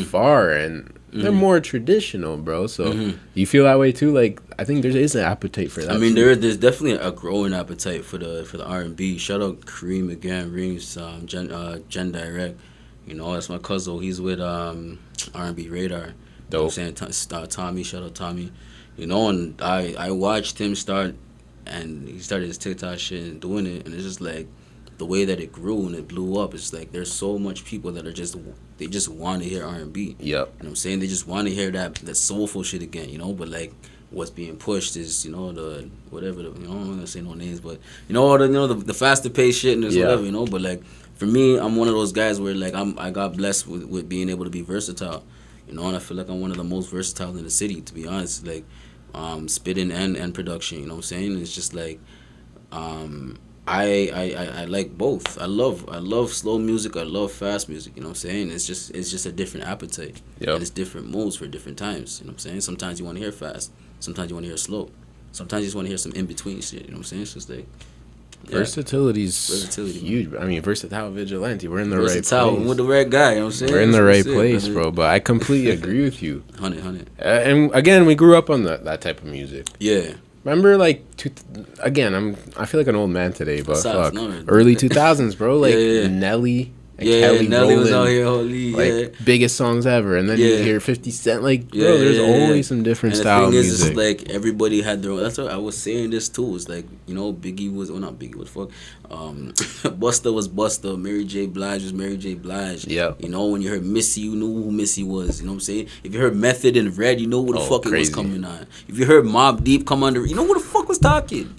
far, and they're more traditional, bro. So you feel that way too? Like I think there is an appetite for that. I mean, there's definitely a growing appetite for the R&B. Shout out Kareem again, Reams, Gen Direct. That's my cousin. He's with R&B Radar. Dope. You know what I'm saying? Tommy, shout out Tommy. And I watched him start, and he started his TikTok shit and doing it, and it's just like the way that it grew and it blew up. It's like there's so much people that are just want to hear R&B. Yep. You know what I'm saying? They just want to hear that soulful shit again. But like what's being pushed is the whatever. I'm not gonna say no names, but the faster paced shit and whatever. But like for me, I'm one of those guys where like I got blessed with being able to be versatile. And I feel like I'm one of the most versatile in the city, to be honest. Like, spitting and production. You know what I'm saying? It's just like, I like both. I love slow music. I love fast music. You know what I'm saying? It's just a different appetite. Yep. And it's different moods for different times. You know what I'm saying? Sometimes you want to hear fast. Sometimes you want to hear slow. Sometimes you just want to hear some in between shit. You know what I'm saying? It's just like. Versatility's huge. I mean, VersatileVigilante. We're in the right place. We're the right guy. You know what I'm saying? We're in the right place, bro. But I completely agree with you. 100. And again, we grew up on that type of music. Yeah. Remember, like, I feel like an old man today, but fuck, early 2000s, bro. Like Nelly. Kelly Nelly Rowland, was out here, holy, biggest songs ever, and then you hear 50 Cent, like, bro, there's always some different style music. The thing is, like, everybody had their own. That's what I was saying this too. It's like, Biggie was, not Biggie, what the fuck? Busta was Busta, Mary J. Blige was Mary J. Blige. Yeah. When you heard Missy, you knew who Missy was. You know what I'm saying? If you heard Method and Red, you know who the fuck it was coming on. If you heard Mobb Deep come under, you know who the fuck was talking.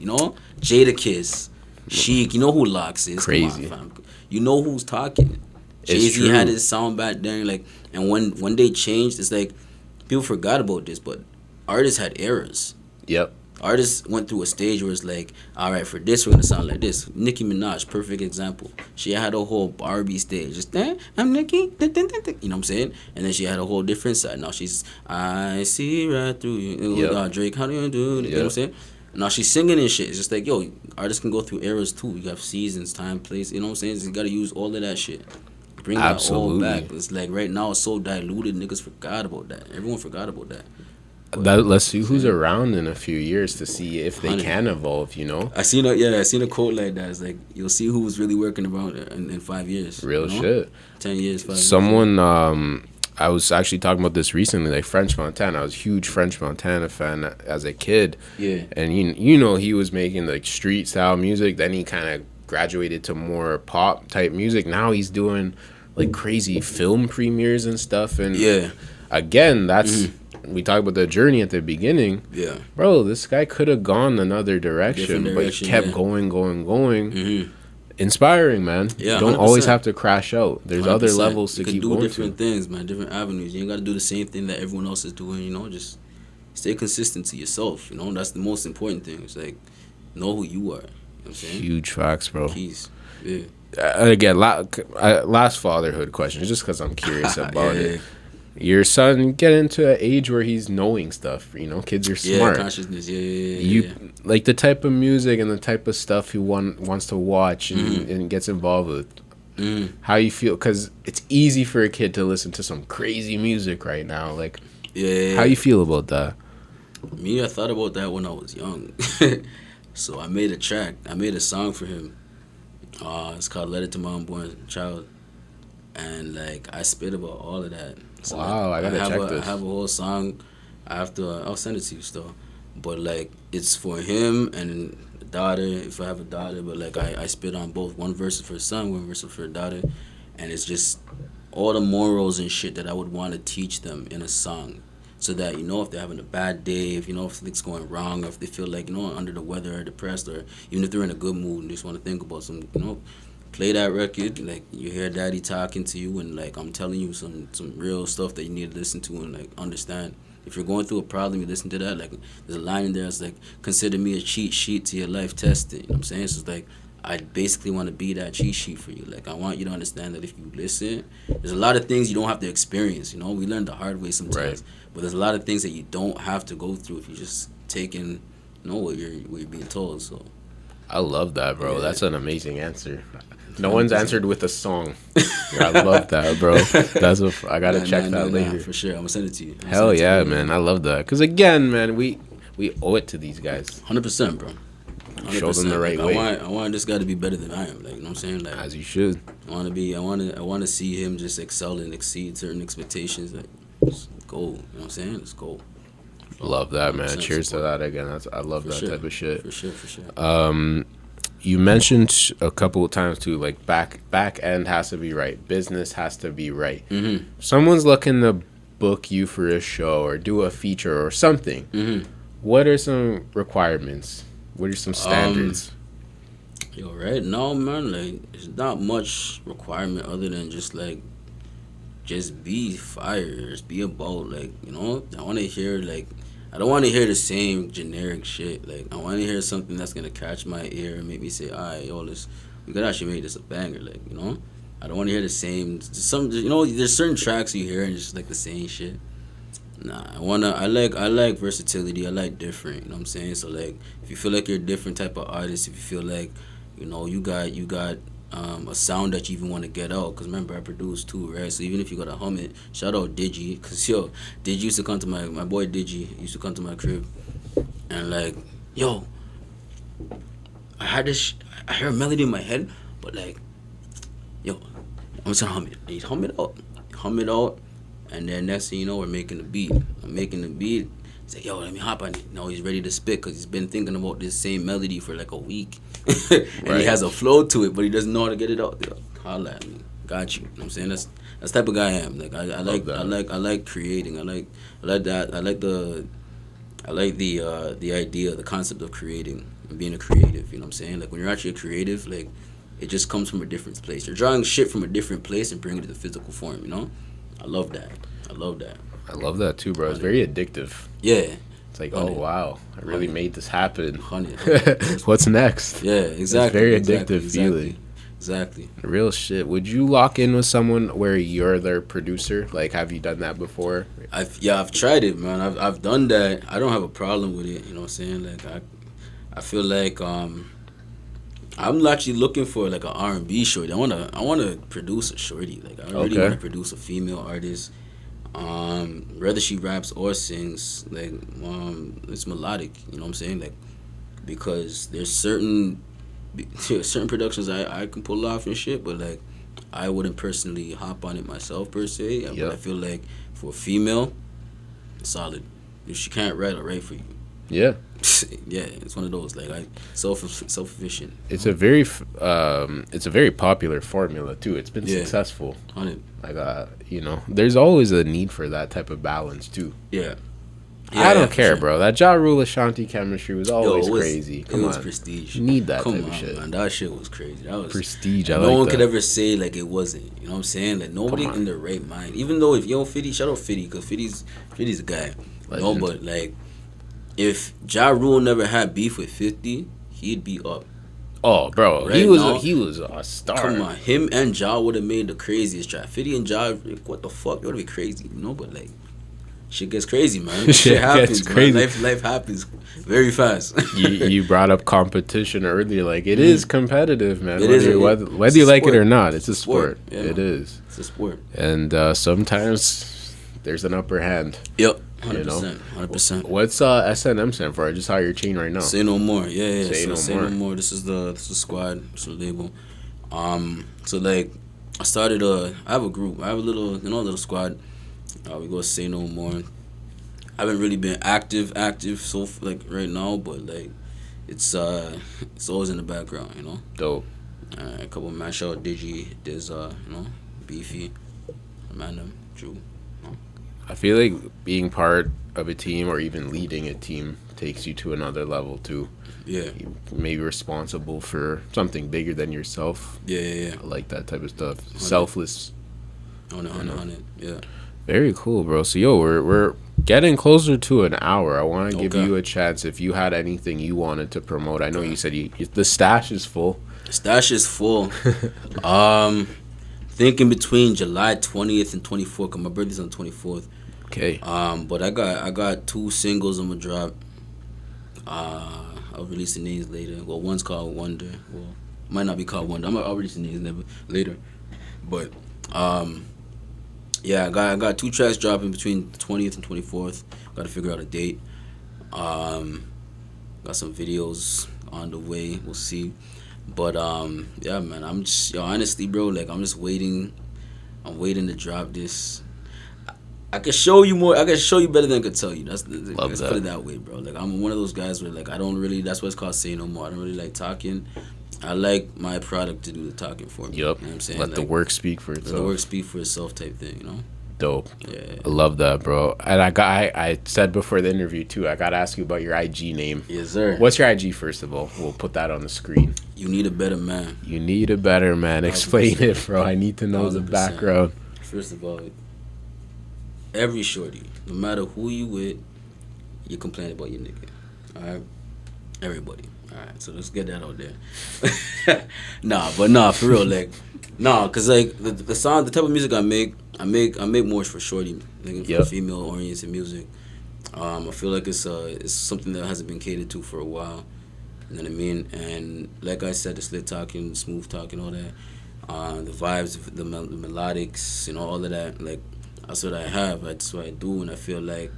Jadakiss, Chic, you know who Lox is. Crazy. Come on, fam. You know who's talking. Jay-Z had his sound back then, like, and when they changed, it's like people forgot about this, but artists had eras. Yep. Artists went through a stage where it's like, all right, for this we're gonna sound like this. Nicki Minaj, perfect example. She had a whole R&B stage, just I'm Nicki, you know what I'm saying? And then she had a whole different side. Now she's I see right through you. Drake, how do you do? You know what I'm saying? Now she's singing and shit. It's just like, yo, artists can go through eras too. You have seasons, time, place. You know what I'm saying? So you gotta use all of that shit. Bring that all back. It's like right now it's so diluted. Niggas forgot about that. Everyone forgot about that. Let's see who's around in a few years to see if they can evolve. You know. I seen a quote like that. It's like you'll see who was really working around in 5 years. Real shit. 10 years. 5 years. Someone I was actually talking about this recently, like French Montana. I was a huge French Montana fan as a kid. Yeah. And you know, he was making like street style music. Then he kind of graduated to more pop type music. Now he's doing like crazy film premieres and stuff. And again, that's we talked about the journey at the beginning. Yeah. Bro, this guy could have gone another direction, but he kept going. Mm-hmm. Inspiring, man. Yeah, you don't 100%. always have to crash out. There's 100%. other levels to keep going to. You can do different things, man, different avenues. You ain't got to do the same thing that everyone else is doing, you know, just stay consistent to yourself, you know. That's the most important thing. It's like, know who you are. You know what I'm saying? Huge facts, bro. Keys. Yeah. Again, last fatherhood question, just because I'm curious about it. Your son get into an age where he's knowing stuff, you know, kids are smart. Yeah, consciousness, yeah. Like the type of music and the type of stuff he wants to watch and gets involved with. How you feel? Because it's easy for a kid to listen to some crazy music right now. Like, how you feel about that? Me, I thought about that when I was young. So I made a song for him. It's called "Letter to My Unborn Child," and like I spit about all of that. So wow, like, I gotta check this. I have a whole song. I'll send it to you still. But like it's for him and the daughter, if I have a daughter. But like I spit on both. One verse is for a son, one verse is for a daughter, and it's just all the morals and shit that I would want to teach them in a song. So that, you know, if they're having a bad day, if, you know, if things going wrong, or if they feel like, you know, under the weather or depressed, or even if they're in a good mood and just want to think about some, you know, play that record, like you hear daddy talking to you, and like I'm telling you some real stuff that you need to listen to and like understand. If you're going through a problem, you listen to that. Like there's a line in there that's like, consider me a cheat sheet to your life testing. You know what I'm saying? So it's like I basically want to be that cheat sheet for you. Like I want you to understand that if you listen, there's a lot of things you don't have to experience. You know, we learn the hard way sometimes. Right. But there's a lot of things that you don't have to go through if you just take in, you know, what you're being told. So I love that, bro. Yeah. That's an amazing answer. No one's answered with a song. I love that, bro. I gotta check that later. For sure, I'm gonna send it to you. Hell yeah, man. I love that. Cause again, man, we owe it to these guys. 100%, bro. 100%. Show them the right way. I want this guy to be better than I am. Like, you know what I'm saying? Like, as you should. I want to see him just excel and exceed certain expectations. Like, let's go. You know what I'm saying? Let's go. Love that, man. Cheers to that again. I love that type of shit. For sure. You mentioned a couple of times too, like back end has to be right, business has to be right. Mm-hmm. Someone's looking to book you for a show or do a feature or something. Mm-hmm. What are some requirements? What are some standards? Right now, man, like there's not much requirement other than just be fire, just be about, like, you know. I want to hear, like, I don't want to hear the same generic shit. Like, I want to hear something that's going to catch my ear and make me say, all right, yo, we could actually make this a banger, like, you know? I don't want to hear the same, you know, there's certain tracks you hear and it's just, like, the same shit. Nah, I like versatility, I like different, you know what I'm saying? So, like, if you feel like you're a different type of artist, if you feel like, you know, you got a sound that you even want to get out, because remember I produce too, right? So even if you gotta hum it, shout out Digi, because yo, Digi used to come to my boy Digi used to come to my crib and like, yo, I heard a melody in my head, but like, yo, I'm just gonna hum it. And he'd hum it out, and then next thing you know, we're making the beat. I'm making the beat. He's like, yo, let me hop on it. Now he's ready to spit because he's been thinking about this same melody for like a week. And right. He has a flow to it, but he doesn't know how to get it out. Yo, holla at me. Got you. You know what I'm saying? That's the type of guy I am. Like I like creating. I like that. I like the idea, the concept of creating and being a creative. You know what I'm saying? Like when you're actually a creative, like it just comes from a different place. You're drawing shit from a different place and bringing it to the physical form. You know? I love that. I love that too, bro. It's very addictive. Yeah. It's like, oh wow, I really made this happen. 100. What's next? Yeah, exactly. It's very addictive feeling. Exactly. Real shit. Would you lock in with someone where you're their producer? Like, have you done that before? I've tried it, man. I've done that. I don't have a problem with it. You know what I'm saying? Like I feel like I'm actually looking for like an R&B shorty. I wanna produce a shorty. Like I really wanna produce a female artist. Whether she raps or sings, like it's melodic. You know what I'm saying? Like because there's certain productions I can pull off and shit, but like I wouldn't personally hop on it myself per se. But I feel like for a female, solid. If she can't write, I'll write for you. Yeah. Yeah, it's one of those like self-efficient. It's a very popular formula too. It's been successful. 100. Like you know, there's always a need for that type of balance too. Yeah. I don't care, bro. That Ja Rule Ashanti chemistry was always crazy. Come on, it was prestige. You need that type of shit. Man, that shit was crazy. That was prestige. No one could ever say like it wasn't. You know what I'm saying? Like nobody in their right mind. Even though if 50, shout out 50, because 50's a guy. No, but like if Ja Rule never had beef with 50, he'd be up. Oh, bro, right he was a star. Come on, him and Ja would have made the craziest track. 50 and Ja, what the fuck? It would be crazy, you know? But like, shit gets crazy, man. Shit happens, crazy. Man. Life happens very fast. you brought up competition earlier. Like it is competitive, man. Whether you like it or not, it's a sport. Yeah, it is. It's a sport. And sometimes there's an upper hand. Yep. 100%. 100%. What's SNM stand for? I just saw your chain right now. Say No More. Yeah. Say No More. This is the squad. This is the label. So like, I have a group. I have a little squad. We go Say No More. I haven't really been active so like right now, but like, it's always in the background, you know. Dope. A couple of man, shout out Digi. There's Beefy, Amanda, Drew. I feel like being part of a team or even leading a team takes you to another level too. Yeah. You may be responsible for something bigger than yourself. Yeah. I like that type of stuff. 100. Selfless. On it. Yeah. Very cool, bro. So we're getting closer to an hour. I want to give you a chance if you had anything you wanted to promote. I know you said the stash is full. The stash is full. Thinking between July 20th and 24th, cause my birthday's on the 24th. Okay. But I got 2 singles I'm gonna drop. I'll release the names later. Well, one's called Wonder. Well, might not be called Wonder. I'll release the names later. But yeah, I got 2 tracks dropping between the 20th and 24th. Got to figure out a date. Got some videos on the way. We'll see. But yeah, man, I'm just honestly, bro, like I'm just waiting. I'm waiting to drop this. I can show you more. I can show you better than I could tell you. Let's put it that way, bro. Like I'm one of those guys where like I don't really. That's why it's called Say No More. I don't really like talking. I like my product to do the talking for me. Yep. You know what I'm saying? Let the work speak for itself. Let the work speak for itself type thing, you know? Dope. Yeah. I love that, bro. And I said before the interview too, I gotta ask you about your IG name. Yes, sir. What's your IG first of all? We'll put that on the screen. You Need a Better Man. You Need a Better Man. Explain it, bro. I need to know 100%. The background. First of all, every shorty, no matter who you with, you complain about your nigga. Alright? Everybody. Alright, so let's get that out there. Nah, for real, like, cause like the sound, the type of music I make more for shorty, like for female oriented music. I feel like it's something that hasn't been catered to for a while. You know what I mean? And like I said, the slick talking, the smooth talking, all that, the vibes, the melodics, you know, all of that. Like that's what I have. That's what I do, and I feel like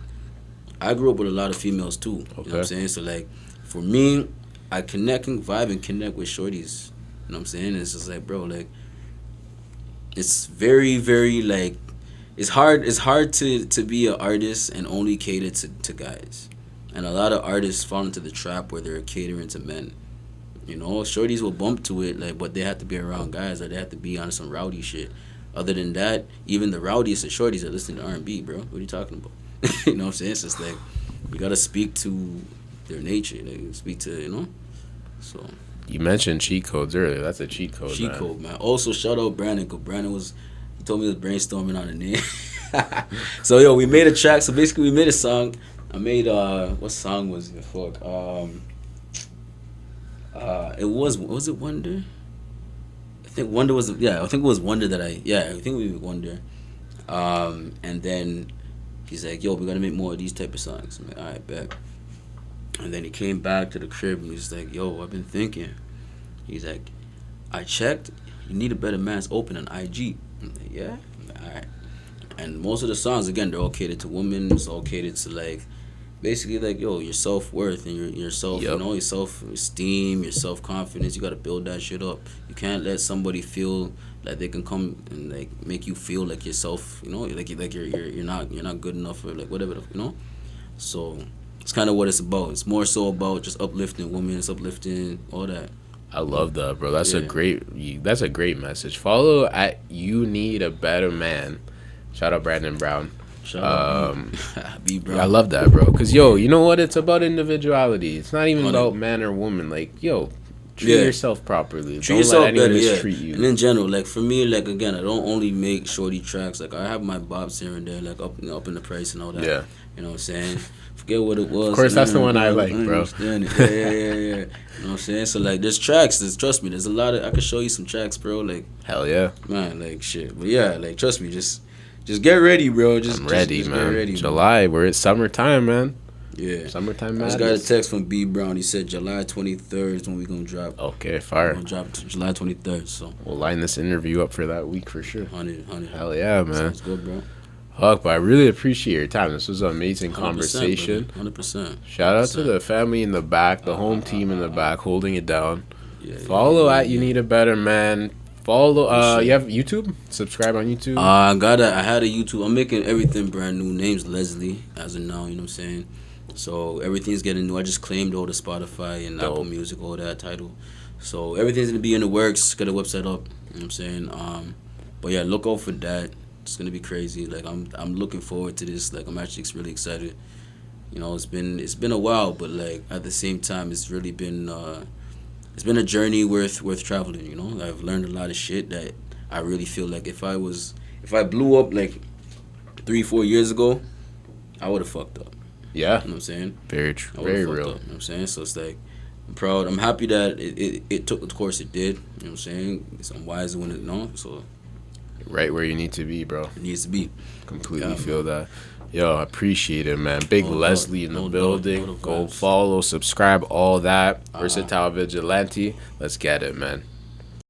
I grew up with a lot of females too. Okay. You know what I'm saying? So like for me, I vibe and connect with shorties. You know what I'm saying? It's just like, bro, like it's very, very like it's hard to be an artist and only cater to guys. And a lot of artists fall into the trap where they're catering to men. You know, shorties will bump to it, like, but they have to be around guys or they have to be on some rowdy shit. Other than that, even the rowdiest of shorties are listening to R&B, bro. What are you talking about? You know what I'm saying? It's just like you gotta speak to their nature. Like, speak to, you know. So you mentioned cheat codes earlier. That's a cheat code. Cheat code, man. Also, shout out Brandon, because Brandon he told me he was brainstorming on a name. So we made a track. So basically, we made a song. I made what song was it? Fuck. It was it Wonder? I think Wonder was I think it was Wonder I think we Wonder. And then he's like, yo, we gotta make more of these type of songs. I'm like, alright, bet. And then he came back to the crib and he's like, yo, I've been thinking. He's like, I checked. You need a better man's open on IG. I'm like, yeah? All right. And most of the songs, again, they're all catered to women. It's all catered to, like, basically, like, yo, your self-worth and your self, Yep. you know, your self-esteem, your self-confidence. You got to build that shit up. You can't let somebody feel like they can come and, like, make you feel like yourself, you know, like you're not good enough or, like, whatever, you know? So it's kind of what it's about. It's more so about just uplifting women, it's uplifting all that. I love that, bro. That's Yeah. that's a great message. Follow at You Need a Better Man. Shout out Brandon Brown. Shout out B, bro. I love that, bro. Cause yo, you know what? It's about individuality. It's not even about man or woman. Like, yo, treat yourself properly. Treat Don't yourself let anyone better, mistreat you. And in general, like for me, like again, I don't only make shorty tracks. Like I have my bops here and there, like up in the price and all that. Yeah. You know what I'm saying? Forget what it was. Of course, that's the one I like, bro. Yeah. You know what I'm saying? So like, there's tracks. Trust me, there's a lot of. I can show you some tracks, bro. Like, hell yeah, man, like shit. But yeah, like trust me, just get ready, bro. I'm ready, just man. Get ready, July, we're at summertime, man. Yeah. Summertime I madness. just got a text from B Brown. He said July 23rd is when we gonna drop. Okay, fire. We're gonna drop July 23rd. So we'll line this interview up for that week for sure. 100. Hell yeah, man. Sounds good, bro. Huck, but I really appreciate your time. This was an amazing conversation. 100%. Shout out to the family in the back, the home team in the back, holding it down. Yeah, Follow at You Need a Better Man. Follow. You have YouTube? Subscribe on YouTube. I had a YouTube. I'm making everything brand new. Name's Leslie as of now. You know what I'm saying? So everything's getting new. I just claimed all the Spotify and Apple Music, all that title. So everything's gonna be in the works. Got a website up. You know what I'm saying? But yeah, look out for that. It's gonna be crazy. Like I'm looking forward to this. Like I'm actually really excited. You know, it's been a while, but like at the same time, it's really been it's been a journey worth traveling. You know, I've learned a lot of shit that I really feel like if I blew up like 3-4 years ago, I would have fucked up. Yeah. You know what I'm saying? Very true. I Very would've real. fucked up, you know what I'm saying? So it's like I'm proud. I'm happy that it took the course it did. You know what I'm saying? I'm wise when it so Right where you need to be, bro. it needs to be. Completely feel that. Yo, I appreciate it, man. Big Leslie in the building. Go follow, subscribe, all that. Versatile Vigilante. Let's get it, man.